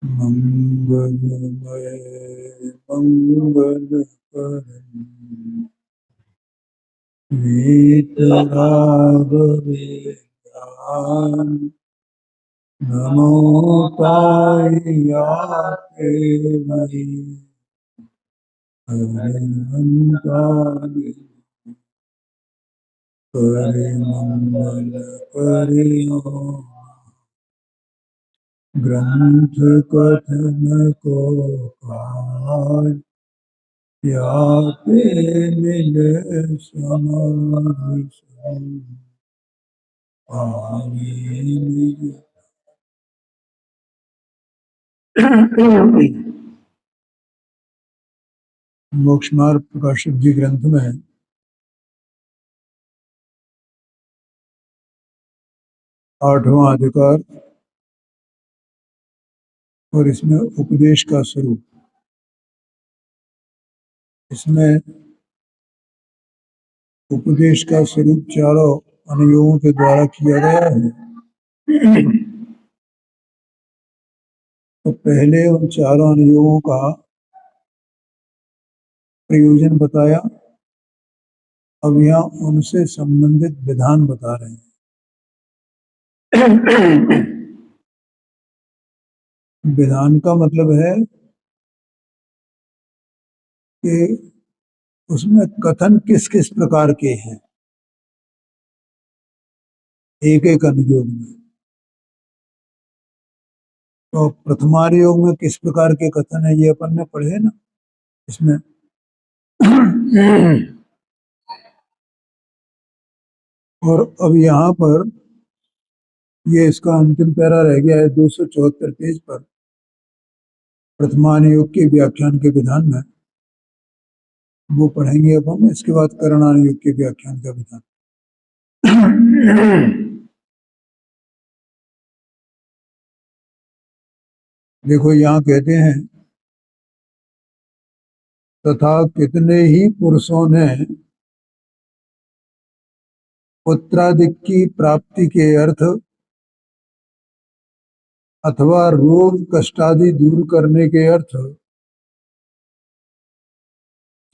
मंगलमय मंगलकरं वीतरागवेदां नमो तायाते मयि हरिहंतानि परिमंगल परियो ग्रंथ कथन को पार या पे मिले समाधि मोक्ष मार्ग प्रकाशक जी ग्रंथ में 8वां अधिकार और इसमें उपदेश का स्वरूप, इसमें उपदेश का स्वरूप चारों अनुयोगों के द्वारा किया गया है। तो पहले उन चारों अनुयोगों का प्रयोजन बताया, अब यहाँ उनसे संबंधित विधान बता रहे हैं। विधान का मतलब है कि उसमें कथन किस किस प्रकार के हैं, एक एक अनुयोग में। तो प्रथमानुयोग में किस प्रकार के कथन है ये अपन ने पढ़े ना इसमें। और अब यहाँ पर ये इसका अंतिम पैरा रह गया है 274 पेज पर, प्रथमानुयोग के व्याख्यान के विधान में वो पढ़ेंगे अब हम। इसके बाद करणानुयोग के व्याख्यान का विधान। देखो यहाँ कहते हैं, तथा कितने ही पुरुषों ने पुत्रादि की प्राप्ति के अर्थ अथवा रोग कष्टादि दूर करने के अर्थ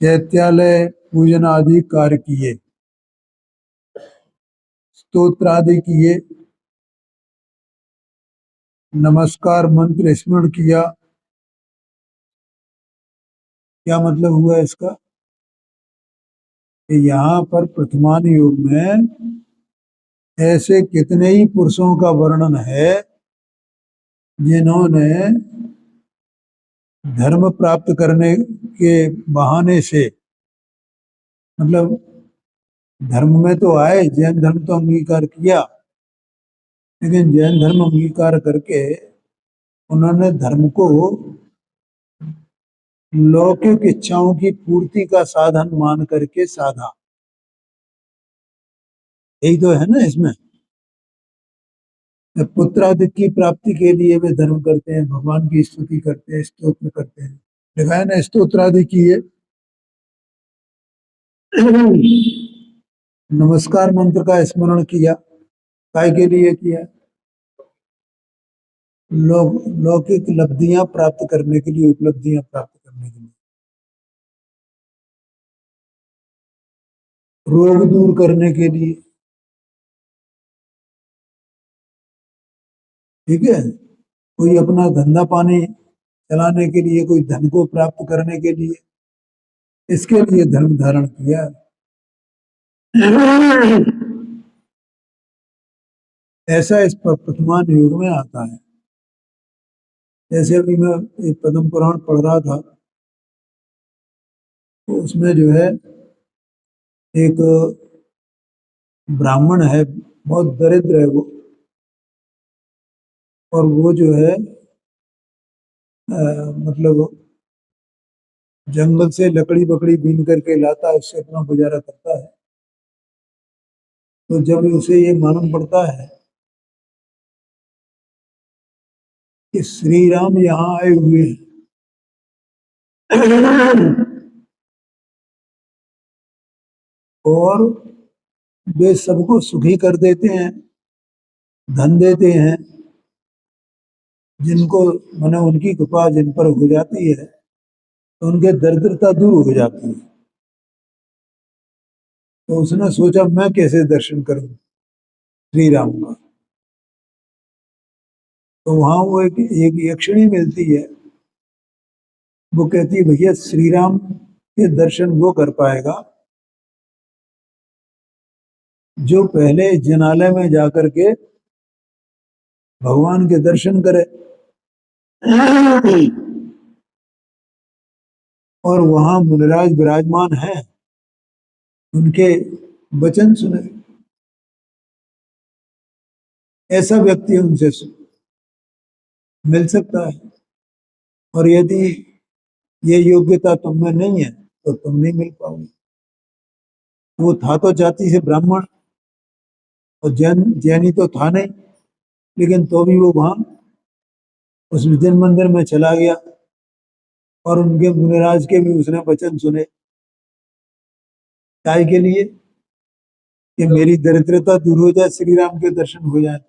चैत्यालय पूजन आदि कार्य किए, स्तोत्रादि किए, नमस्कार मंत्र स्मरण किया। क्या मतलब हुआ इसका कि यहाँ पर प्रथमानुयोग में ऐसे कितने ही पुरुषों का वर्णन है जिन्होंने धर्म प्राप्त करने के बहाने से, मतलब धर्म में तो आए, जैन धर्म तो अंगीकार किया, लेकिन जैन धर्म अंगीकार करके उन्होंने धर्म को लौकिक इच्छाओं की पूर्ति का साधन मान करके साधा। यही तो है ना इसमें। पुत्रादि की प्राप्ति के लिए वे धर्म करते हैं, भगवान की स्तुति करते हैं, स्तोत्र करते हैं। लिखा है ना स्तोत्रादि किए। नमस्कार मंत्र का स्मरण किया, काय के लिए किया? लौकिक लब्धियां प्राप्त करने के लिए, उपलब्धियां प्राप्त करने के लिए, रोग दूर करने के लिए। ठीक है, कोई अपना धंधा पानी चलाने के लिए, कोई धन को प्राप्त करने के लिए, इसके लिए धर्म धारण किया। ऐसा इस प्रथमानुयोग में आता है। जैसे अभी मैं एक पद्म पुराण पढ़ रहा था, तो उसमें जो है एक ब्राह्मण है, बहुत दरिद्र है वो, और वो जो है मतलब जंगल से लकड़ी बकड़ी बीन करके लाता है, उससे अपना गुजारा करता है। तो जब उसे ये मालूम पड़ता है कि श्री राम यहाँ आए हुए हैं, और वे सबको सुखी कर देते हैं, धन देते हैं, जिनको माने उनकी कृपा जिन पर हो जाती है तो उनके दरिद्रता दूर हो जाती है। तो उसने सोचा मैं कैसे दर्शन करूं श्री राम का। तो वहां वो एक यक्षिणी मिलती है। वो कहती है भैया श्री राम के दर्शन वो कर पाएगा जो पहले जनालय में जाकर के भगवान के दर्शन करे और वहां मुनिराज विराजमान है, उनके वचन सुने। ऐसा व्यक्ति उनसे मिल सकता है। और यदि ये योग्यता तुम में नहीं है तो तुम नहीं मिल पाओगे। वो था तो जाति से ब्राह्मण और जैनी तो था नहीं, लेकिन तो भी वो वहां उस विजन मंदिर में चला गया और उनके मुनिराज के भी उसने वचन सुने। काय के लिए कि मेरी दरिद्रता दूर हो जाए, श्री राम के दर्शन हो जाए।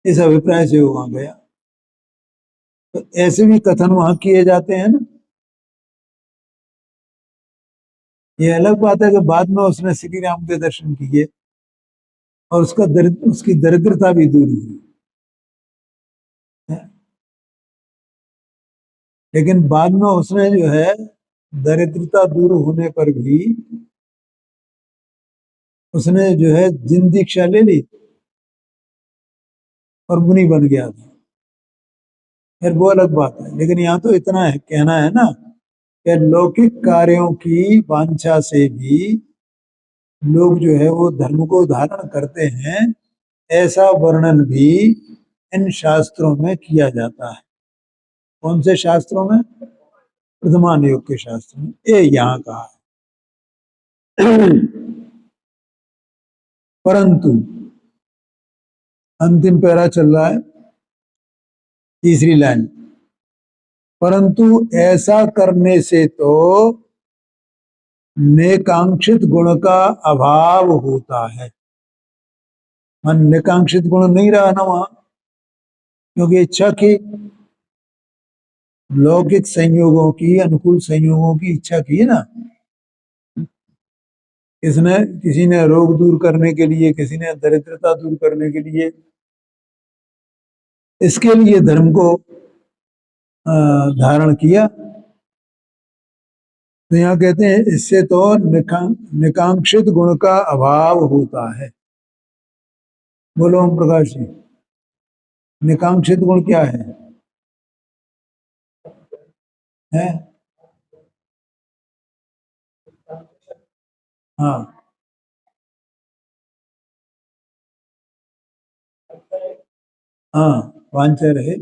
इस अभिप्राय से वो वहां गया। तो ऐसे भी कथन वहां किए जाते हैं ना। ये अलग बात है कि बाद में उसने श्री राम के दर्शन किए और उसकी दरिद्रता भी दूर हुई है। लेकिन बाद में उसने जो है दरिद्रता दूर होने पर भी उसने जो है जिन दीक्षा ले ली और मुनि बन गया था। फिर वो अलग बात है। लेकिन यहाँ तो इतना है कहना है ना कि लौकिक कार्यों की वांछा से भी लोग जो है वो धर्म को धारण करते हैं, ऐसा वर्णन भी इन शास्त्रों में किया जाता है। कौन से शास्त्रों में? प्रथमान योग के शास्त्र में ये यहाँ कहा है। परंतु अंतिम पैरा चल रहा है, तीसरी लाइन। परंतु ऐसा करने से तो नेकांक्षित गुण का अभाव होता है। मन नेकांक्षित गुण नहीं रहा ना वहां, क्योंकि इच्छा की लौकिक संयोगों की, अनुकूल संयोगों की इच्छा की है ना। इसने किसी ने रोग दूर करने के लिए, किसी ने दरिद्रता दूर करने के लिए, इसके लिए धर्म को धारण किया। तो यहाँ कहते हैं इससे तो निकांक्षित गुण का अभाव होता है। बोलो ओम प्रकाश जी, निकांक्षित गुण क्या है? है? हाँ हाँ, वांछा रहे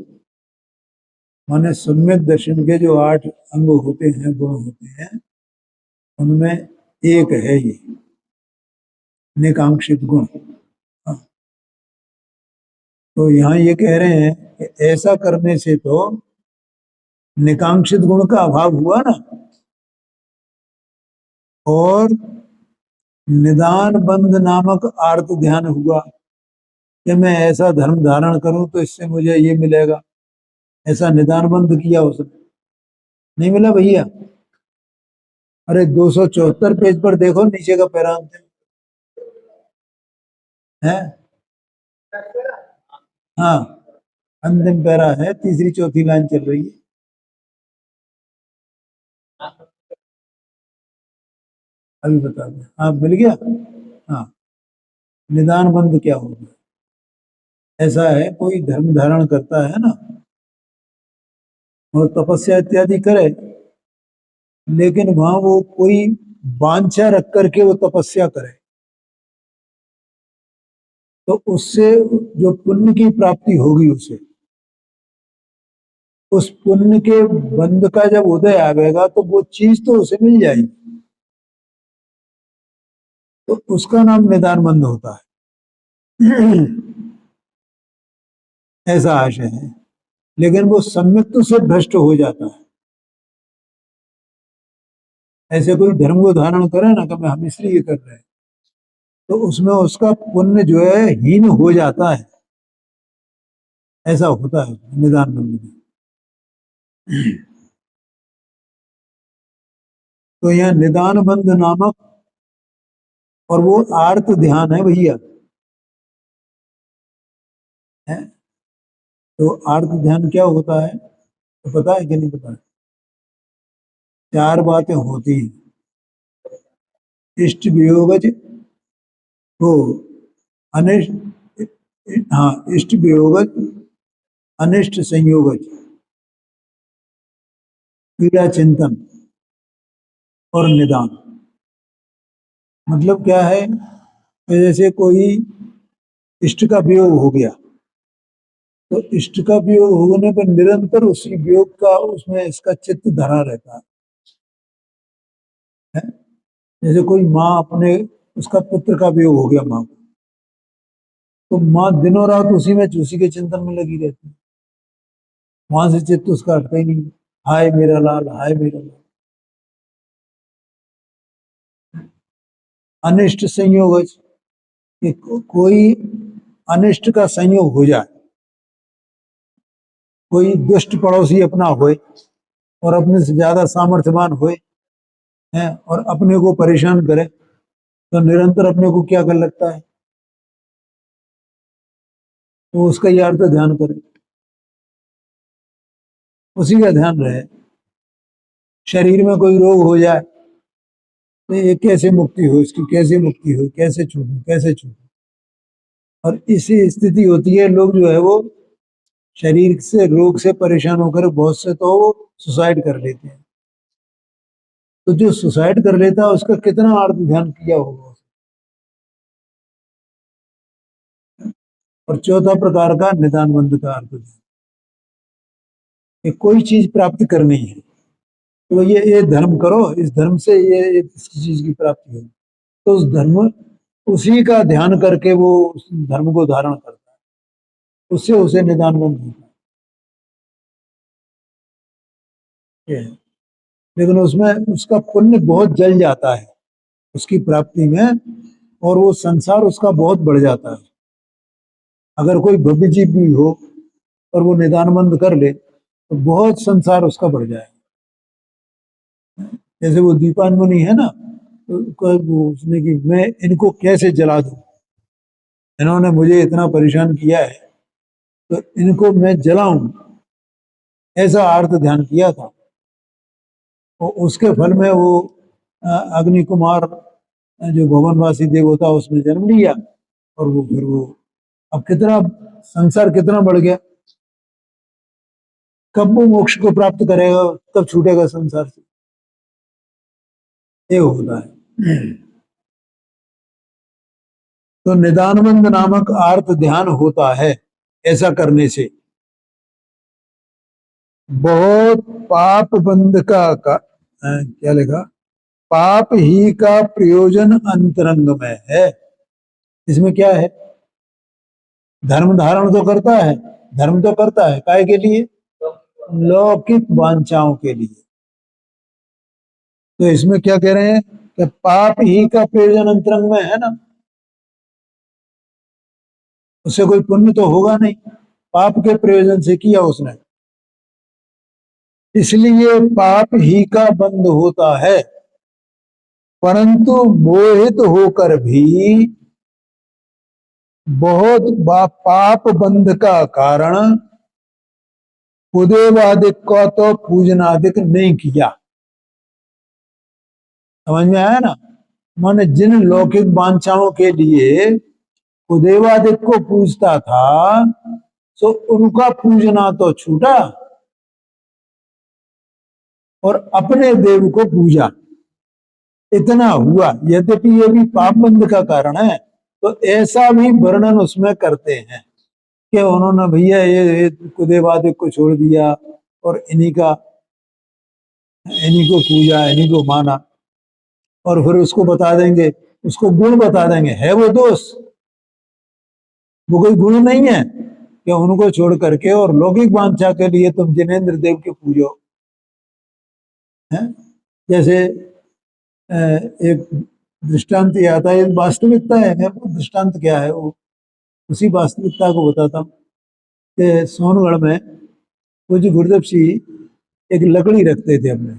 माने सम्यक दर्शन के जो 8 अंग होते हैं, गुण होते हैं, उनमें एक है ये निकांक्षित गुण। हाँ, तो यहाँ ये कह रहे हैं कि ऐसा करने से तो निकांक्षित गुण का अभाव हुआ ना, और निदान बंध नामक आर्त ध्यान हुआ कि मैं ऐसा धर्म धारण करूं तो इससे मुझे ये मिलेगा। ऐसा निदान बंध किया उसने, नहीं मिला भैया। अरे 274 पेज पर देखो नीचे का पैरांत है। हाँ, अंतिम पैरा है, तीसरी चौथी लाइन चल रही है। अभी बता दें। हाँ मिल गया। हाँ, निदान बंध क्या होगा? ऐसा है कोई धर्म धारण करता है ना और तपस्या इत्यादि करे, लेकिन वहां वो कोई वांछा रख करके वो तपस्या करे, तो उससे जो पुण्य की प्राप्ति होगी उसे, उस पुण्य के बंध का जब उदय आवेगा तो वो चीज तो उसे मिल जाएगी। तो उसका नाम निदान बंध होता है। ऐसा आशय है। लेकिन वो सम्यक से भ्रष्ट हो जाता है। ऐसे कोई धर्म को धारण करे ना कि हम इसलिए कर रहे हैं, तो उसमें उसका पुण्य जो है हीन हो जाता है। ऐसा होता है निदान बंद में। तो यह निदान बंद नामक, और वो आर्त ध्यान है भैया, है। तो आर्त ध्यान क्या होता है तो पता है कि नहीं पता है? चार बातें होती हैं। इष्ट वियोगज हो, अनिष्ट, हाँ, इष्ट वियोगज, अनिष्ट संयोगज, पीड़ा चिंतन और निदान। मतलब क्या है, जैसे कोई इष्ट का वियोग हो गया, तो इष्ट का वियोग होने पर निरंतर उसी वियोग का उसमें इसका चित्त धरा रहता है। जैसे कोई माँ अपने, उसका पुत्र का वियोग हो गया माँ को, तो माँ दिनों रात उसी के चिंतन में लगी रहती है, वहां से चित्त उसका हटता ही नहीं। हाय मेरा लाल, हाय मेरा लाल। अनिष्ट संयोग, कि कोई अनिष्ट का संयोग हो जाए, कोई दुष्ट पड़ोसी अपना होए और अपने से ज्यादा सामर्थ्यवान होए, हैं, और अपने को परेशान करे, तो निरंतर अपने को क्या कर लगता है, तो उसका यार तो ध्यान करे, उसी का ध्यान रहे। शरीर में कोई रोग हो जाए तो ये कैसे मुक्ति हो, इसकी कैसे मुक्ति हो, कैसे छूटू, कैसे छूटू। और इसी स्थिति होती है, लोग जो है वो शरीर से रोग से परेशान होकर बहुत से तो वो सुसाइड कर लेते हैं। तो जो सुसाइड कर लेता है उसका कितना आर्त ध्यान किया होगा। और चौथा प्रकार का निदान बंध का अर्थ ध्यान, कि कोई चीज प्राप्त करनी है तो ये धर्म करो, इस धर्म से ये इस चीज की प्राप्ति हो, तो उस धर्म, उसी का ध्यान करके वो उस धर्म को धारण करता है, उससे उसे निदान बंध होता है। लेकिन उसमें उसका पुण्य बहुत जल जाता है उसकी प्राप्ति में, और वो संसार उसका बहुत बढ़ जाता है। अगर कोई भव्य जीव भी हो और वो निदान बंद कर ले तो बहुत संसार उसका बढ़ जाएगा। जैसे वो दीपान्मुनि है ना, तो उसने कि मैं इनको कैसे जला दूं, इन्होंने मुझे इतना परेशान किया है, तो इनको मैं जलाऊं, ऐसा अर्थ ध्यान किया था। और उसके फल में वो अग्नि कुमार जो भवनवासी देवता उसने जन्म लिया, और वो फिर वो अब कितना संसार कितना बढ़ गया। कब वो मोक्ष को प्राप्त करेगा, कब छूटेगा संसार से, ये होता है। तो निदानबंद नामक आर्त ध्यान होता है। ऐसा करने से बहुत पाप बंध का क्या लिखा, पाप ही का प्रयोजन अंतरंग में है। इसमें क्या है, धर्म धारण तो करता है, धर्म तो करता है काय के लिए, लौकिक वांछाओं के लिए। तो इसमें क्या कह रहे हैं कि पाप ही का प्रयोजन अंतरंग में है ना, उससे कोई पुण्य तो होगा नहीं, पाप के प्रयोजन से किया उसने, इसलिए पाप ही का बंध होता है। परंतु मोहित होकर भी बहुत पाप बंध का कारण उदयवादिक को तो पूजनादिक नहीं किया। समझ में आया ना, माने जिन लौकिक वांछाओं के लिए उदयवादिक को पूजता था, तो उनका पूजना तो छूटा और अपने देव को पूजा, इतना हुआ। यद्यपि ये भी पाप बंध का कारण है, तो ऐसा भी वर्णन उसमें करते हैं कि उन्होंने भैया ये कुदेवादिक को छोड़ दिया और इन्हीं को पूजा, इन्हीं को माना, और फिर उसको बता देंगे, उसको गुण बता देंगे, है वो दोष, वो कोई गुण नहीं है कि उनको छोड़ करके और लौकिक वांछा के लिए तुम जिनेन्द्र देव के पूजो। है जैसे एक दृष्टांत ये आता है, वास्तविकता है, वो दृष्टांत क्या है, वो उसी वास्तविकता को बताता हूँ। कि सोनगढ़ में पूज्य गुरुदेव सिंह एक लकड़ी रखते थे अपने,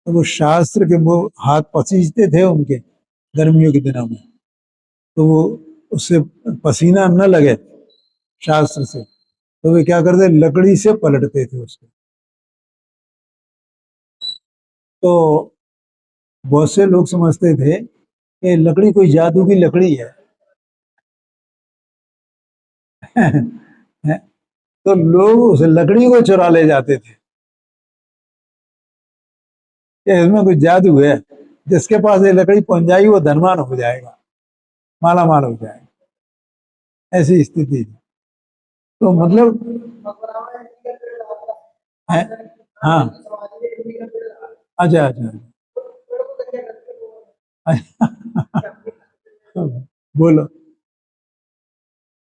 तो वो शास्त्र के वो हाथ पसीजते थे उनके गर्मियों के दिनों में, तो वो उससे पसीना न लगे शास्त्र से, तो वे क्या करते, लकड़ी से पलटते थे उसको। तो बहुत से लोग समझते थे कि लकड़ी कोई जादू की लकड़ी है तो लोग उस लकड़ी को चुरा ले जाते थे कि इसमें कुछ जादू है, जिसके पास ये लकड़ी पहुंच जाएगी वो धनवान हो जाएगा, माला माल हो जाएगा, ऐसी स्थिति थी। तो मतलब है, हाँ, अच्छा अच्छा बोलो,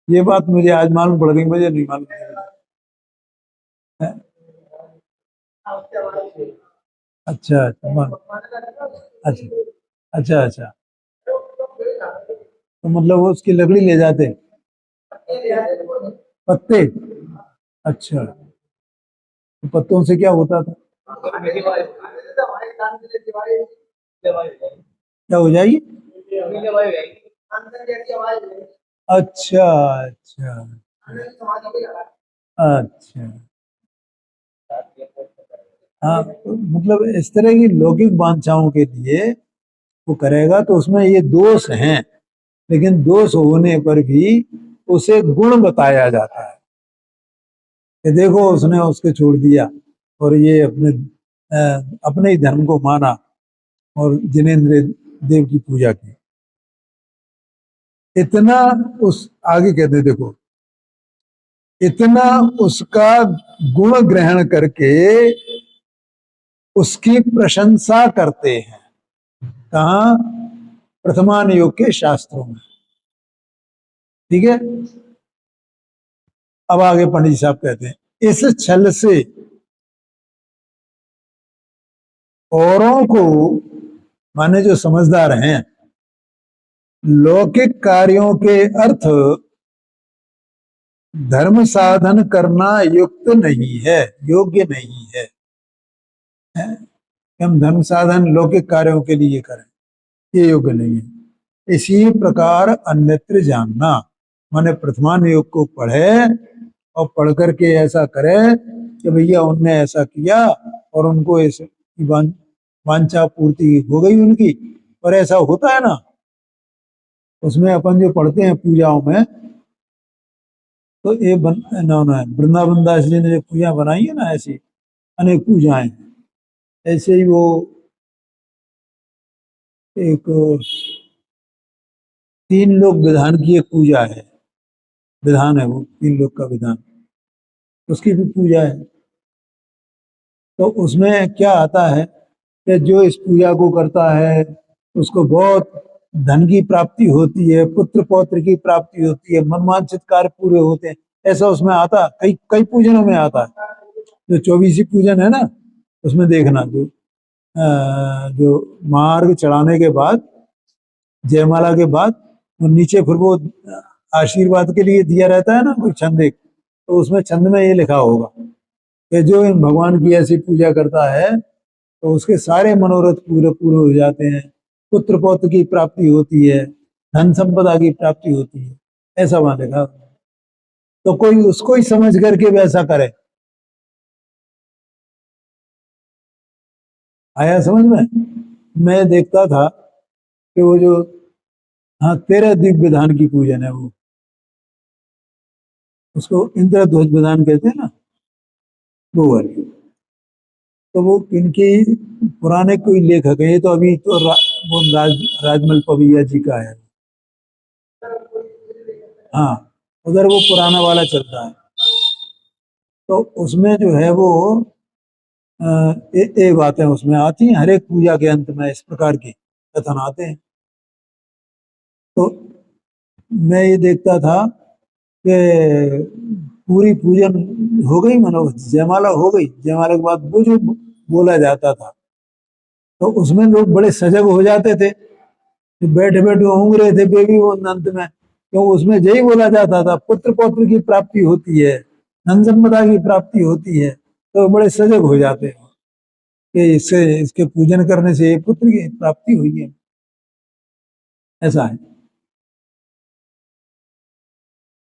ये बात मुझे आज मालूम पड़ गई, मुझे नहीं मालूम है। अच्छा अच्छा अच्छा अच्छा अच्छा, तो मतलब वो उसकी लकड़ी ले जाते, पत्ते, अच्छा, तो पत्तों से क्या होता था, क्या हो जाएगी, अच्छा अच्छा अच्छा, हाँ, तो मतलब इस तरह की लौकिक वांछाओं के लिए वो करेगा, तो उसमें ये दोष हैं, लेकिन दोष होने पर भी उसे गुण बताया जाता है कि देखो उसने उसके छोड़ दिया और ये अपने ही धर्म को माना और जिनेंद्र देव की पूजा की, इतना उस आगे कहते देखो, इतना उसका गुण ग्रहण करके उसकी प्रशंसा करते हैं, कहा, प्रथमान योग के शास्त्रों में, ठीक है। अब आगे पंडित जी साहब कहते हैं, इस छल से औरों को, माने जो समझदार हैं, लौकिक कार्यों के अर्थ धर्म साधन करना युक्त नहीं है, योग्य नहीं है, हम धर्म साधन लौकिक कार्यों के लिए करें, ये योग्य नहीं है। इसी प्रकार अन्यत्र जानना, माने प्रथमान योग को पढ़े और पढ़ करके ऐसा करे कि भैया उनने ऐसा किया और उनको इस वांछा पूर्ति हो गई उनकी, और ऐसा होता है ना, उसमें अपन जो पढ़ते हैं पूजाओं में, तो ये वृंदावन दास जी ने जो पूजा बनाई है ना, ऐसी अनेक पूजाएं, ऐसे ही वो एक 3 लोक विधान की एक पूजा है, विधान है वो 3 लोक का विधान, उसकी भी पूजा है। तो उसमें क्या आता है कि जो इस पूजा को करता है उसको बहुत धन की प्राप्ति होती है, पुत्र पौत्र की प्राप्ति होती है, मनवांछित कार्य पूरे होते हैं, ऐसा उसमें आता, कई कई पूजनों में आता है। जो 24 पूजन है ना, उसमें देखना, जो महार्घ चढ़ाने के बाद, जयमाला के बाद, वो नीचे फिर वो आशीर्वाद के लिए दिया रहता है ना कोई छंद एक, तो उसमें छंद में ये लिखा होगा कि जो इन भगवान की ऐसी पूजा करता है तो उसके सारे मनोरथ पूरे पूरे हो जाते हैं, पुत्र पौत्र की प्राप्ति होती है, धन संपदा की प्राप्ति होती है, ऐसा वहां लिखा। तो कोई उसको ही समझ करके वैसा करे, आया समझ में। मैं देखता था कि वो जो, हाँ, 13 दीप विधान की पूजन है वो, उसको इंद्रध्वज विधान कहते हैं ना, वो वाली। तो वो इनके पुराने कोई लेखक है, ये तो अभी तो वो राजमल पवैया जी का है, हाँ, उधर वो पुराना वाला चलता है। तो उसमें जो है वो ये बातें उसमें आती हैं, हर एक पूजा के अंत में इस प्रकार की कथन आते हैं। तो मैं ये देखता था कि पूरी पूजन हो गई, मनो जयमाला हो गई, जयमाला के बाद वो जो बोला जाता था, तो उसमें लोग बड़े सजग हो जाते थे, बैठे बैठे होंग रहे थे बेबी वो अंत में, क्यों उसमें यही बोला जाता था पुत्र पौत्र की प्राप्ति होती है, धन संपदा की प्राप्ति होती है, तो बड़े सजग हो जाते हैं कि इससे इसके पूजन करने से पुत्र की प्राप्ति हुई है। ऐसा है।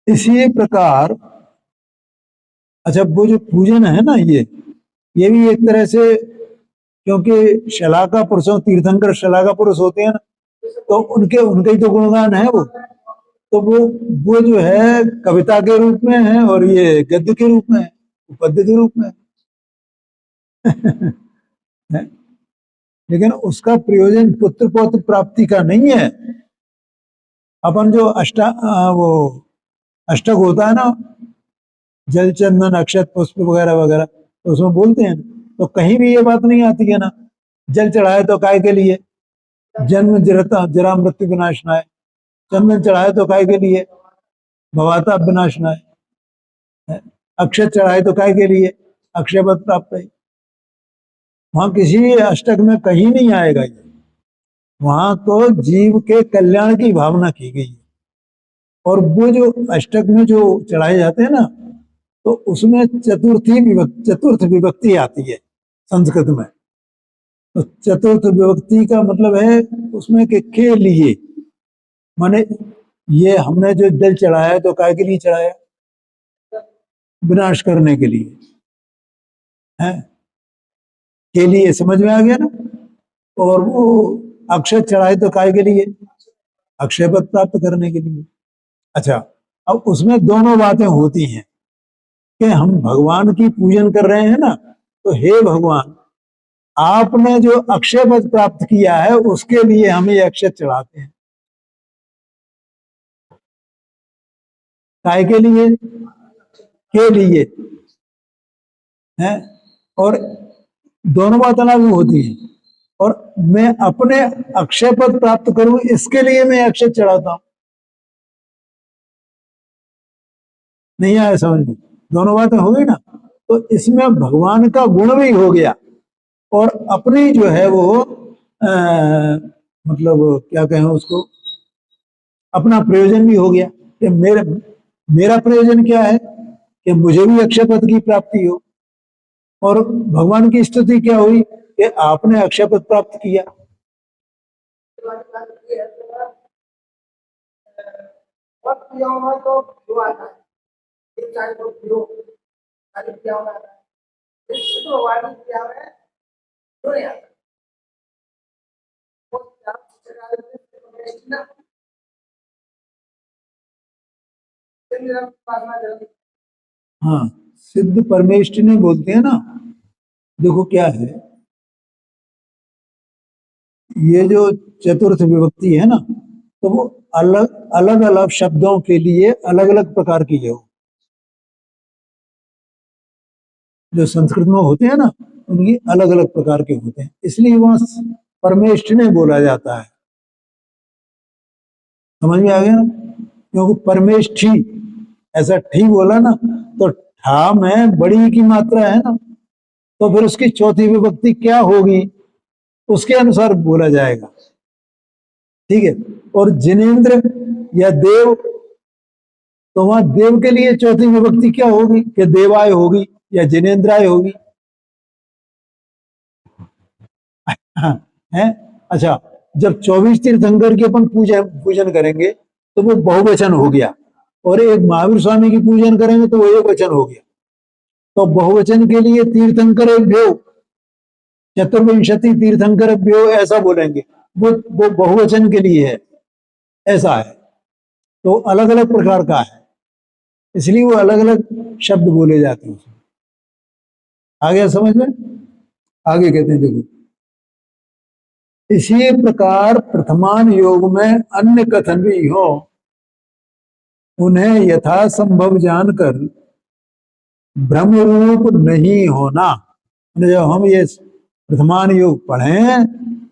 इसी प्रकार अच्छा वो जो पूजन है ना ये भी एक तरह से, क्योंकि शलाका पुरुषों तीर्थंकर शलाका पुरुष होते हैं ना, तो उनके उनके ही तो गुणगान है वो, तो वो जो है कविता के रूप में है और ये गद्य के रूप में है, पद्य के रूप में है। लेकिन उसका प्रयोजन पुत्र पौत्र प्राप्ति का नहीं है। अपन जो वो अष्टक होता है ना, जल चंदन अक्षत पुष्प वगैरह वगैरह, तो उसमें बोलते हैं, तो कहीं भी ये बात नहीं आती है ना, जल चढ़ाए तो काय के लिए, जन्म जरा मृत्यु विनाशनाय, चंदन चढ़ाए तो काय के लिए, भवाता विनाशनाय, अक्षत चढ़ाए तो काय के लिए, अक्षय पद प्राप्त है। वहां किसी अष्टक में कहीं नहीं आएगा ये, वहां तो जीव के कल्याण की भावना की गई है। और वो जो अष्टक में जो चढ़ाए जाते हैं ना, तो उसमें चतुर्थ विभक्ति आती है संस्कृत में। तो चतुर्थ विभक्ति का मतलब है उसमें के लिए, माने ये हमने जो जल चढ़ाया तो काय के लिए चढ़ाया, विनाश करने के लिए है, के लिए, समझ में आ गया ना। और वो अक्षय चढ़ाए तो काय के लिए, अक्षय पद प्राप्त करने के लिए। अच्छा, अब उसमें दोनों बातें होती हैं कि हम भगवान की पूजन कर रहे हैं ना, तो हे भगवान आपने जो अक्षय पद प्राप्त किया है उसके लिए हम ये अक्षय चढ़ाते हैं। काय के लिए, के लिए है। और दोनों बातें लागू होती है। और मैं अपने अक्षय पद प्राप्त करूं इसके लिए मैं अक्षय चढ़ाता हूं। नहीं आया समझ में, दोनों बातें हो गई ना। तो इसमें भगवान का गुण भी हो गया और अपनी जो है वो मतलब क्या कहें उसको, अपना प्रयोजन भी हो गया कि मेरा प्रयोजन क्या है कि मुझे भी अक्षय पद की प्राप्ति हो, और भगवान की स्तुति क्या हुई कि आपने अक्षय पद प्राप्त किया। हाँ, सिद्ध परमेष्ठ ने बोलते हैं ना। देखो क्या है, ये जो चतुर्थ विभक्ति है ना, तो वो अलग अलग अलग शब्दों के लिए अलग अलग प्रकार की है। जो संस्कृत में होते हैं ना, उनकी अलग अलग प्रकार के होते हैं, इसलिए वहां परमेष्ठ ने बोला जाता है। समझ में आ गया ना, क्योंकि परमेष्ठी ऐसा ठीक बोला ना, तो ठा में बड़ी की मात्रा है ना, तो फिर उसकी चौथी विभक्ति क्या होगी उसके अनुसार बोला जाएगा। ठीक है। और जिनेन्द्र या देव, तो वहां देव के लिए चौथी विभक्ति क्या होगी कि देवाय होगी या जिनेन्द्राय होगी। हाँ, है। अच्छा, जब 24 तीर्थंकर की अपन पूजन करेंगे तो वो बहुवचन हो गया, और एक महावीर स्वामी की पूजन करेंगे तो वो एक वचन हो गया। तो बहुवचन के लिए तीर्थंकरेभ्यो, चतुर्विंशति तीर्थंकरेभ्यो ऐसा बोलेंगे, वो बहुवचन के लिए है, ऐसा है। तो अलग अलग प्रकार का है, इसलिए वो अलग अलग शब्द बोले जाते हैं। आ गया समझ में। आगे कहते हैं देखो, इसी प्रकार प्रथमान योग में अन्य कथन भी हो, उन्हें यथासंभव जानकर भ्रम रूप नहीं होना। जब हम ये प्रथमान योग पढ़ें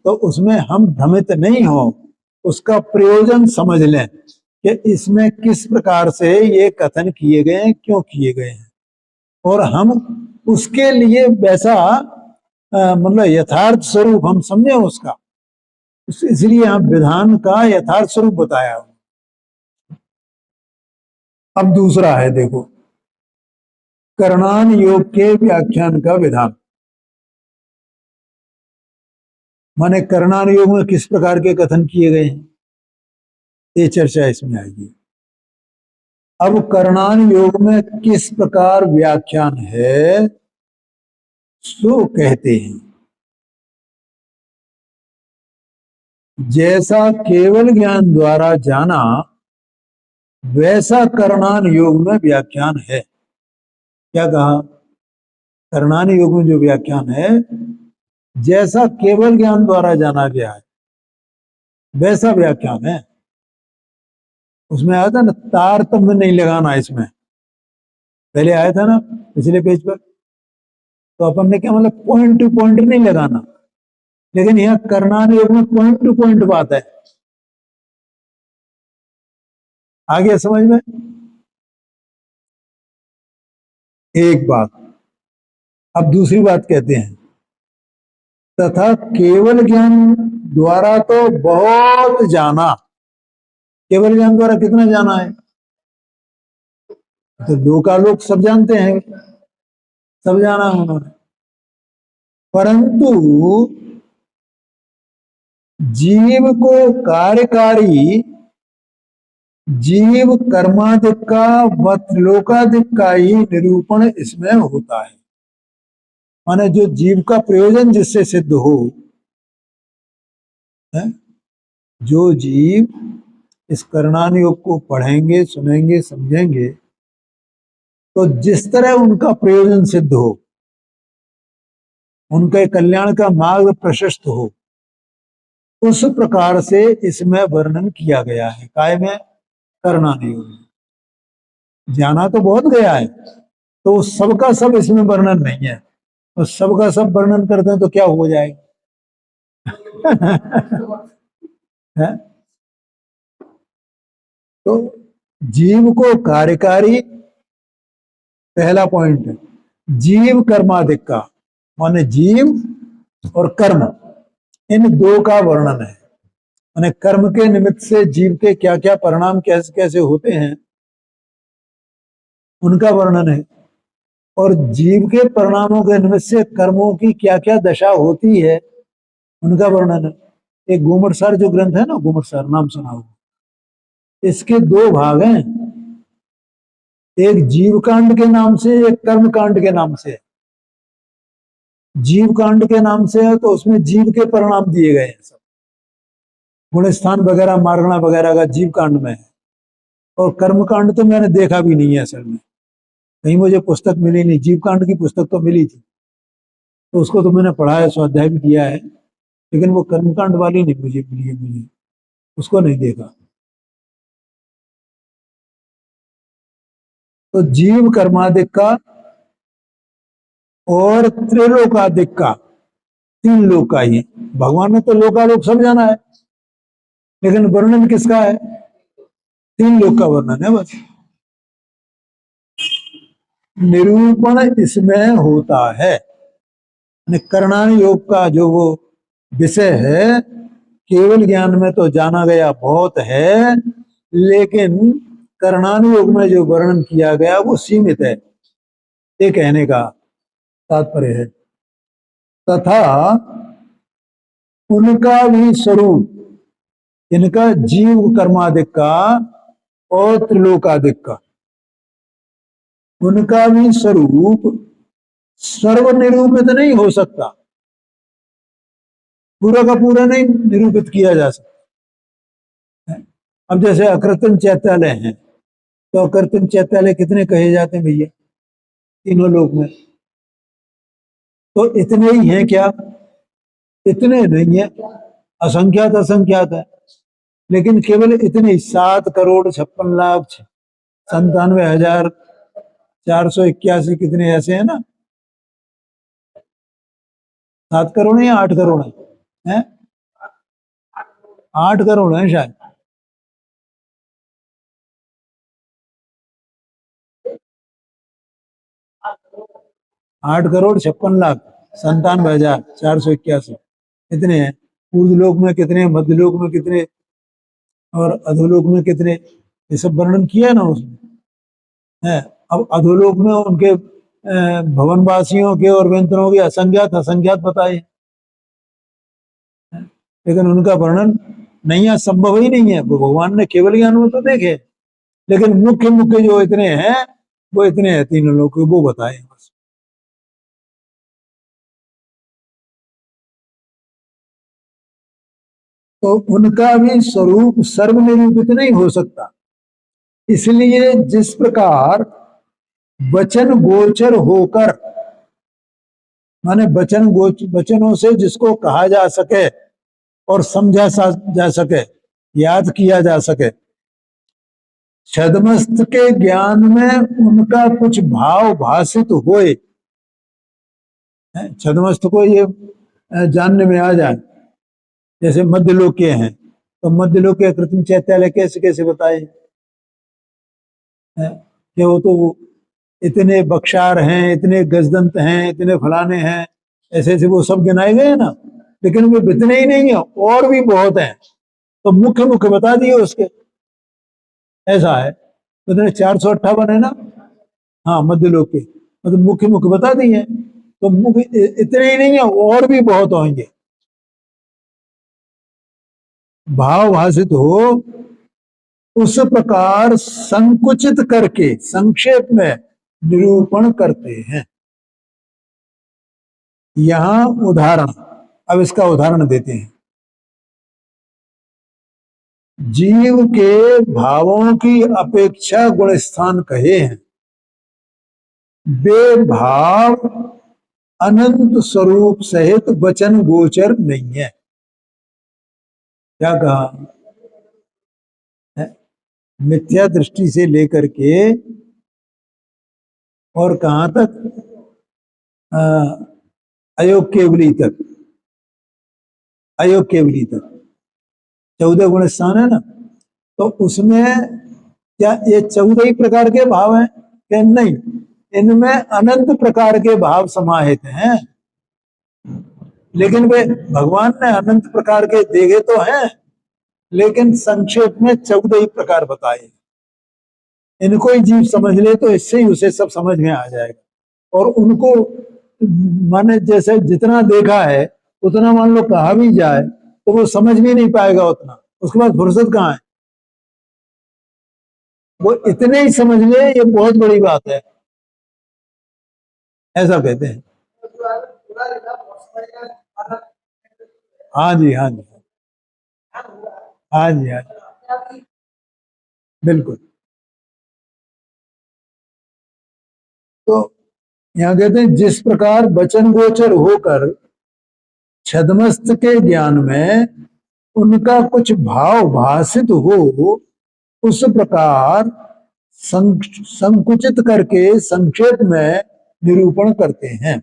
तो उसमें हम भ्रमित नहीं हो, उसका प्रयोजन समझ लें कि इसमें किस प्रकार से ये कथन किए गए हैं, क्यों किए गए हैं, और हम उसके लिए वैसा मतलब यथार्थ स्वरूप हम समझे उसका। इसलिए हम विधान का यथार्थ स्वरूप बताया। अब दूसरा है, देखो, कर्णान योग के व्याख्यान का विधान। माने कर्णान योग में किस प्रकार के कथन किए गए हैं, ये चर्चा इसमें आएगी। अब कर्णान योग में किस प्रकार व्याख्यान है सो कहते हैं, जैसा केवल ज्ञान द्वारा जाना वैसा कर्णान योग में व्याख्यान है। क्या कहा? कर्णान योग में जो व्याख्यान है, जैसा केवल ज्ञान द्वारा जाना गया है वैसा व्याख्यान है। उसमें आया था ना, तारतम्य नहीं लगाना, इसमें पहले आया था ना पिछले पेज पर। तो अपन ने क्या मतलब, पॉइंट टू पॉइंट नहीं लगाना, लेकिन यह कर्णान योग में पॉइंट टू पॉइंट बात है। आ गया समझ में? एक बात। अब दूसरी बात कहते हैं, तथा केवल ज्ञान द्वारा तो बहुत जाना। केवल ज्ञान द्वारा कितना जाना है? तो लोकालोक सब जानते हैं, सब जाना है उन्होंने, परंतु जीव को कार्यकारी, जीव कर्मादिक का व त्रिलोकादिक का ही निरूपण इसमें होता है। माने जो जीव का प्रयोजन जिससे सिद्ध हो है? जो जीव इस कर्णान योग को पढ़ेंगे, सुनेंगे, समझेंगे, तो जिस तरह उनका प्रयोजन सिद्ध हो, उनके कल्याण का मार्ग प्रशस्त हो, उस प्रकार से इसमें वर्णन किया गया है। काय में? कर्णान योग में। जाना तो बहुत गया है, तो सबका सब इसमें वर्णन नहीं है। तो सबका सब वर्णन करते हैं तो क्या हो जाएगा? है? तो जीव को कार्यकारी, पहला पॉइंट है। जीव कर्मादिक का, माने जीव और कर्म, इन दो का वर्णन है। माने कर्म के निमित्त से जीव के क्या क्या परिणाम कैसे कैसे होते हैं, उनका वर्णन है। और जीव के परिणामों के निमित्त से कर्मों की क्या क्या दशा होती है, उनका वर्णन है। एक गोमटसार जो ग्रंथ है ना, गोमटसार नाम सुना हो, इसके दो भाग हैं, एक जीव कांड के नाम से, एक कर्म कांड के नाम से। जीव कांड के नाम से है तो उसमें जीव के परिणाम दिए गए हैं, सब गुणस्थान वगैरह, मारगणा वगैरह का जीव कांड में है। और कर्म कांड तो मैंने देखा भी नहीं है असल में, कहीं मुझे पुस्तक मिली नहीं। जीव कांड की पुस्तक तो मिली थी, तो उसको तो मैंने पढ़ा है, स्वाध्याय भी किया है, लेकिन वो कर्मकांड वाली नहीं मुझे मिली है, मुझे उसको नहीं देखा। तो जीव कर्मादिक का और त्रिलोकादिक का, तीन लोक का ही। भगवान ने तो लोकालोक सब जाना है, लेकिन वर्णन किसका है? तीन लोक का वर्णन है बस। निरूपण इसमें होता है। कर्णान योग का जो वो विषय है, केवल ज्ञान में तो जाना गया बहुत है, लेकिन कर्णान योग में जो वर्णन किया गया वो सीमित है, ये कहने का तात्पर्य है। तथा उनका भी स्वरूप, इनका जीव कर्मादिक का और त्रिलोकादिक का, उनका भी स्वरूप सर्वनिरूपित नहीं हो सकता, पूरा का पूरा नहीं निरूपित किया जा सकता। अब जैसे अकृत्रिम चैत्यालय है, तो अकृत्रिम चैत्यालय कितने कहे जाते हैं भैया तीनों लोक में? तो इतने ही हैं क्या? इतने नहीं है, असंख्यात असंख्यात है, लेकिन केवल इतने 7,96,97,481 कितने ऐसे हैं ना, 7 करोड़ या 8 करोड़ है? 8 करोड़ है शायद। 8,56,97,481 इतने हैं। ऊर्ध्वलोक में कितने, मध्यलोक में कितने और अधोलोक में कितने, ये सब वर्णन किया है ना उसमें। है। अब अधोलोक में उनके भवनवासियों के और व्यंतरों के असंख्यात असंख्यात बताए, लेकिन उनका वर्णन नहीं है, संभव ही नहीं है। वो भगवान ने केवल ज्ञान में तो देखे, लेकिन मुख्य मुख्य जो इतने हैं वो इतने हैं, तीनों लोग वो बताए बस। तो उनका भी स्वरूप सर्वनिरूपित नहीं हो सकता। इसलिए जिस प्रकार वचन गोचर होकर, माने वचनों से जिसको कहा जा सके और समझा जा सके, याद किया जा सके, छद्मस्त के ज्ञान में उनका कुछ भाव भाषित होए, छद्मस्त को ये जानने में आ जाए, जैसे मध्यलोक के हैं, तो मध्यलोक के कृत्रिम चैत्यालय कैसे कैसे बताए, कि वो तो इतने बख्शार हैं, इतने गजदंत हैं, इतने फलाने हैं, ऐसे ऐसे वो सब गिनाए गए हैं ना, लेकिन वो इतने ही नहीं है, और भी बहुत हैं, तो मुख्य मुख्य बता दिए उसके। ऐसा है, तो 458 है ना, हाँ मध्यलोक के, मतलब मुख्य मुख्य बता दिए, तो मुख्य इतने ही नहीं है, और भी बहुत होंगे। भाव भाषित हो उस प्रकार संकुचित करके संक्षेप में निरूपण करते हैं। यहां उदाहरण, अब इसका उदाहरण देते हैं। जीव के भावों की अपेक्षा गुण स्थान कहे हैं, वे भाव अनंत स्वरूप सहित वचन गोचर नहीं है। क्या कहा है? मिथ्या दृष्टि से लेकर के और कहां तक, अयोग केवली तक, अयोग केवली तक 14 गुण स्थान है ना, तो उसमें क्या ये 14 ही प्रकार के भाव हैं? क्या नहीं, इनमें अनंत प्रकार के भाव समाहित हैं, लेकिन वे भगवान ने अनंत प्रकार के देखे तो हैं, लेकिन संक्षेप में 14 ही प्रकार बताए। इनको ही जीव समझ ले तो इससे ही उसे सब समझ में आ जाएगा। और उनको माने जैसे जितना देखा है उतना मान लो कहा भी जाए तो वो समझ भी नहीं पाएगा उतना, उसके बाद फुर्सत कहाँ है। वो इतने ही समझ ले, ये बहुत बड़ी बात है, ऐसा कहते हैं। हाँ जी, हाँ जी, हाँ जी, हाँ जी, बिल्कुल। तो यहाँ कहते हैं जिस प्रकार वचन गोचर होकर छद्मस्त के ज्ञान में उनका कुछ भाव भाषित हो, उस प्रकार संकुचित करके संक्षेप में निरूपण करते हैं।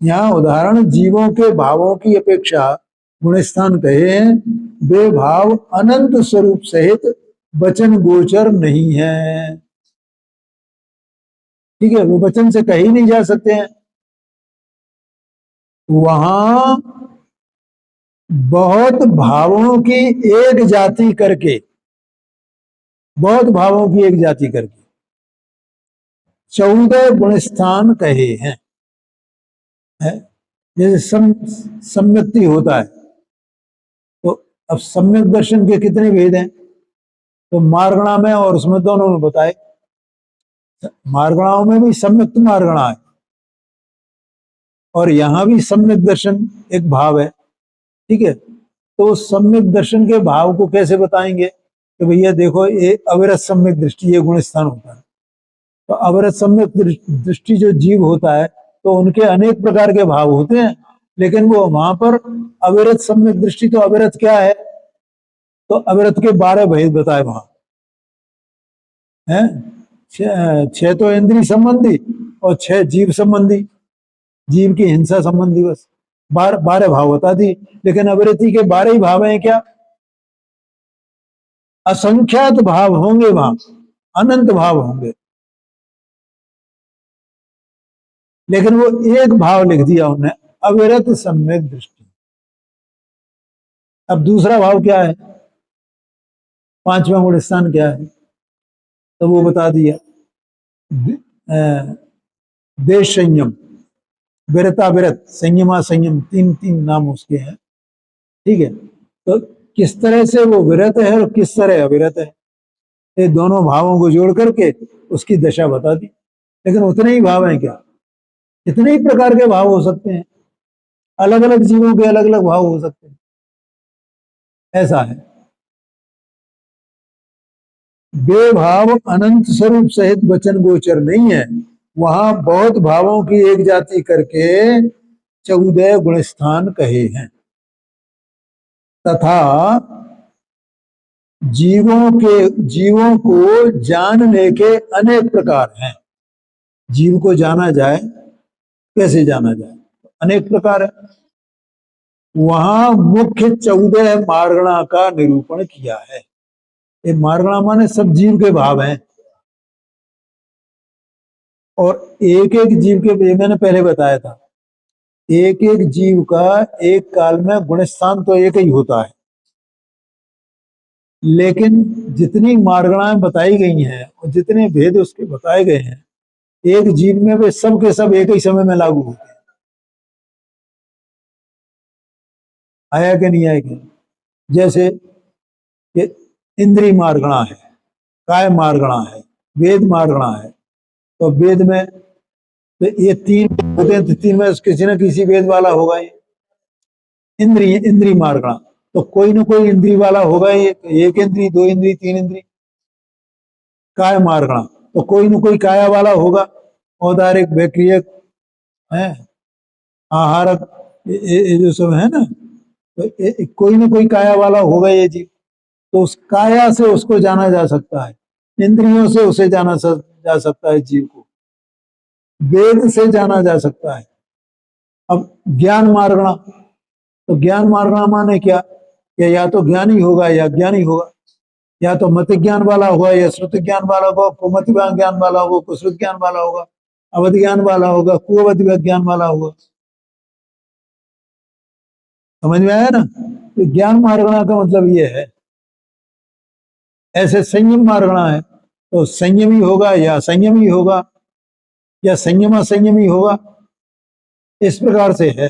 यहाँ उदाहरण जीवों के भावों की अपेक्षा गुणस्थान कहे हैं, वे भाव अनंत स्वरूप सहित वचन गोचर नहीं है। ठीक है, वो वचन से कही नहीं जा सकते हैं। वहां बहुत भावों की एक जाति करके, बहुत भावों की एक जाति करके 14 गुणस्थान कहे हैं, है? जैसे सम्यक्ति होता है, तो अब सम्यक दर्शन के कितने भेद हैं, तो मार्गणा में और उसमें दोनों में बताए। मार्गणाओं में भी सम्यक्त मार्गणा है, और यहां भी सम्यक दर्शन एक भाव है। ठीक है, तो सम्यक दर्शन के भाव को कैसे बताएंगे कि भैया देखो ये अविरत सम्यक दृष्टि, ये गुण स्थान होता है। तो अविरत सम्यक दृष्टि जो जीव होता है, तो उनके अनेक प्रकार के भाव होते हैं, लेकिन वो वहां पर अविरत सम्यक दृष्टि, तो अविरत क्या है, तो अविरत के 12 भेद बताए वहां है। 6 तो इंद्रिय संबंधी और 6 जीव संबंधी, जीव की हिंसा संबंधी, बस 12 भाव बता दी। लेकिन अविरति के 12 ही भाव हैं क्या, असंख्यात भाव होंगे वहां, अनंत भाव होंगे, लेकिन वो एक भाव लिख दिया उन्होंने, अविरत सम्यक दृष्टि। अब दूसरा भाव क्या है, 5वां गुण स्थान क्या है, तो वो बता दिया। देश संयम, विरता विरत, संयमा संयम, तीन तीन नाम उसके हैं। ठीक है, तो किस तरह से वो विरत है और किस तरह अविरत है, ये दोनों भावों को जोड़ करके उसकी दशा बता दी। लेकिन उतने ही भाव हैं क्या? कितने ही प्रकार के भाव हो सकते हैं, अलग अलग जीवों के अलग अलग भाव हो सकते हैं, ऐसा है। बेभाव अनंत स्वरूप सहित वचन गोचर नहीं है, वहां बहुत भावों की एक जाति करके 14 गुणस्थान कहे हैं। तथा जीवों को जानने के अनेक प्रकार हैं। जीव को जाना जाए, कैसे जाना जाए, अनेक प्रकार है। वहां मुख्य 14 मार्गणा का निरूपण किया है। ये मार्गणा माने सब जीव के भाव हैं, और एक एक जीव के, मैंने पहले बताया था, एक एक जीव का एक काल में गुणस्थान तो एक ही होता है, लेकिन जितनी मार्गणाएं बताई गई हैं और जितने भेद उसके बताए गए हैं, एक जीव में वे सब के सब एक ही समय में लागू होते हैं। आया कि नहीं आया कि? जैसे ये इंद्री मार्गणा है, काय मार्गणा है, वेद मार्गणा है। तो वेद में तो ये तीन होते हैं, तो तीन में किसी न किसी वेद वाला होगा ये इंद्री मार्गणा। तो कोई ना कोई इंद्री वाला होगा ये, एक इंद्री, दो इंद्री, तीन इंद्री। काय मार्गणा, तो कोई ना कोई काया वाला होगा, औदारिक, वैक्रियक है, आहारक, ये जो सब है ना, तो कोई ना कोई काया वाला होगा ये जीव। तो उस काया से उसको जाना जा सकता है, इंद्रियों से उसे जाना जा सकता है जीव को, वेद से जाना जा सकता है। अब ज्ञान मार्गणा, तो ज्ञान मार्गणा माने क्या, कि या तो ज्ञानी होगा या ज्ञानी होगा, या तो मत ज्ञान वाला होगा या श्रुत ज्ञान वाला होगा, कुमति ज्ञान वाला होगा, कुश्रुत ज्ञान वाला होगा, अवध ज्ञान वाला होगा, कुअवध ज्ञान वाला होगा। समझ में आया ना? तो ज्ञान मार्गणा का मतलब ये है। ऐसे संयम मार्गणा है, तो संयमी होगा या संयमी होगा या संयमा संयमी होगा, इस प्रकार से है।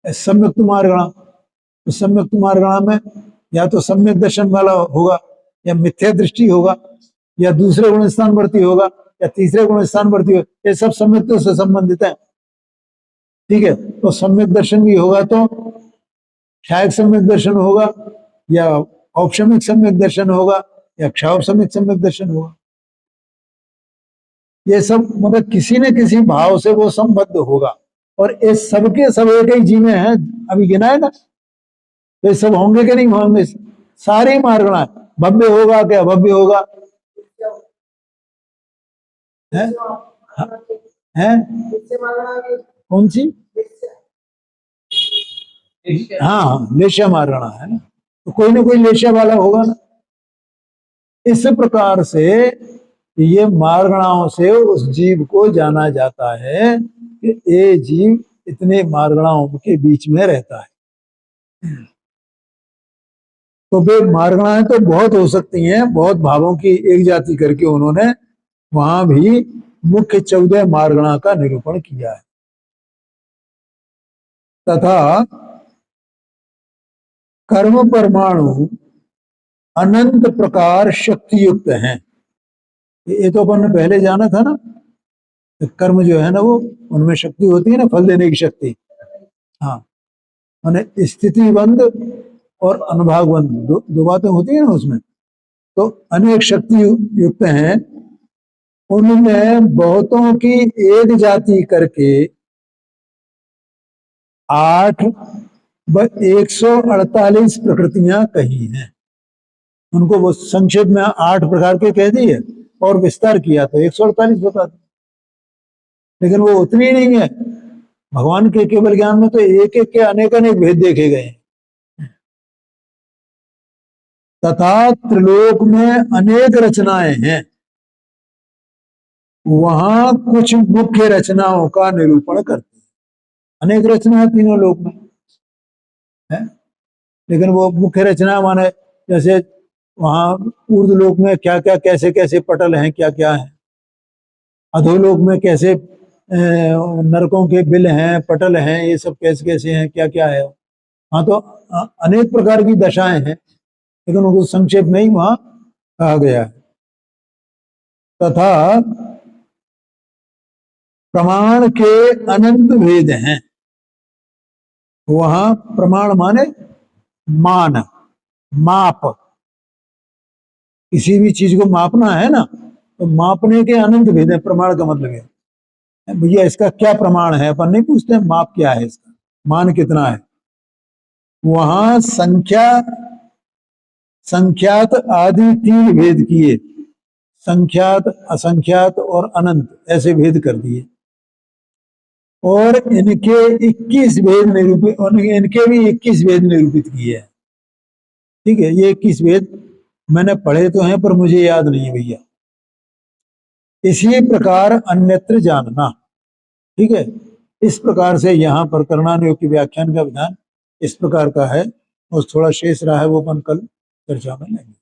सम्यक्त मार्गणा, तो सम्यक्त मार्गणा में या तो सम्यक दर्शन वाला होगा, या मिथ्या दृष्टि होगा, या दूसरे गुण स्थान वर्ती होगा, या तीसरे गुण स्थान वर्ती होगा। ये सब सम्यक से संबंधित है। ठीक है, तो सम्यक दर्शन भी होगा तो क्षायक सम्यक दर्शन होगा, या औपशमिक सम्यक दर्शन होगा, या क्षावसमिक सम्यक दर्शन होगा। ये सब मतलब किसी न किसी भाव से वो संबद्ध होगा, और इस सबके सब एक ही जीव में है, अभी गिना है ना, तो सब होंगे कि नहीं होंगे? सारे मार्गणा, भव्य होगा क्या अभव्य होगा है? है? कौन सी? हाँ, लेशा मार्गणा है ना, तो कोई ना कोई लेशा वाला होगा ना। इस प्रकार से ये मार्गणाओं से उस जीव को जाना जाता है कि ये जीव इतने मार्गणाओं के बीच में रहता है। तो वे मार्गणाएं तो बहुत हो सकती हैं, बहुत भावों की एक जाति करके उन्होंने वहां भी मुख्य 14 मार्गणा का निरूपण किया है। तथा कर्म परमाणु अनंत प्रकार शक्ति युक्त हैं। ये तो अपन ने पहले जाना था ना, कर्म जो है ना वो, उनमें शक्ति होती है ना, फल देने की शक्ति। हाँ, मैंने स्थिति बंद और अनुभाग बंद, दो बातें होती है ना उसमें। तो अनेक शक्ति युक्त हैं, उनमें बहुतों की एक जाति करके 148 प्रकृतियां कही हैं। उनको वो संक्षेप में 8 प्रकार के कह दिए, और विस्तार किया तो 148 बता दी। लेकिन वो उतनी नहीं है, भगवान के केवल ज्ञान में तो एक एक के अनेक अनेक भेद देखे गए हैं। तथा त्रिलोक में अनेक रचनाएं हैं, वहां कुछ मुख्य रचनाओं का निरूपण करते हैं। अनेक रचना तीनों लोक में है, लेकिन वो मुख्य रचना माने जैसे वहां ऊर्ध्वलोक में क्या क्या कैसे कैसे पटल हैं, क्या क्या है, अधोलोक में कैसे नरकों के बिल हैं, पटल हैं, ये सब कैसे कैसे हैं, क्या क्या है। हाँ, तो अनेक प्रकार की दशाएं हैं, लेकिन उनको संक्षेप में ही वहां कहा गया है। तथा प्रमाण के अनंत भेद हैं। वहां प्रमाण माने मान, माप, किसी भी चीज को मापना है ना, तो मापने के अनंत भेद है। प्रमाण का मतलब है भैया इसका क्या प्रमाण है, अपन नहीं पूछते हैं माप क्या है इसका, मान कितना है। वहां संख्यात आदि 3 भेद किए, संख्यात, असंख्यात और अनंत, ऐसे भेद कर दिए। और इनके 21 भेद निरूपित, इनके भी 21 भेद निरूपित किए हैं। ठीक है, ये 21 भेद मैंने पढ़े तो हैं पर मुझे याद नहीं है भैया। इसी प्रकार अन्यत्र जानना। ठीक है, इस प्रकार से यहाँ पर कर्णानुयोग की व्याख्यान का विधान इस प्रकार का है, और थोड़ा शेष रहा है वो अपन कल चर्चा में लेंगे।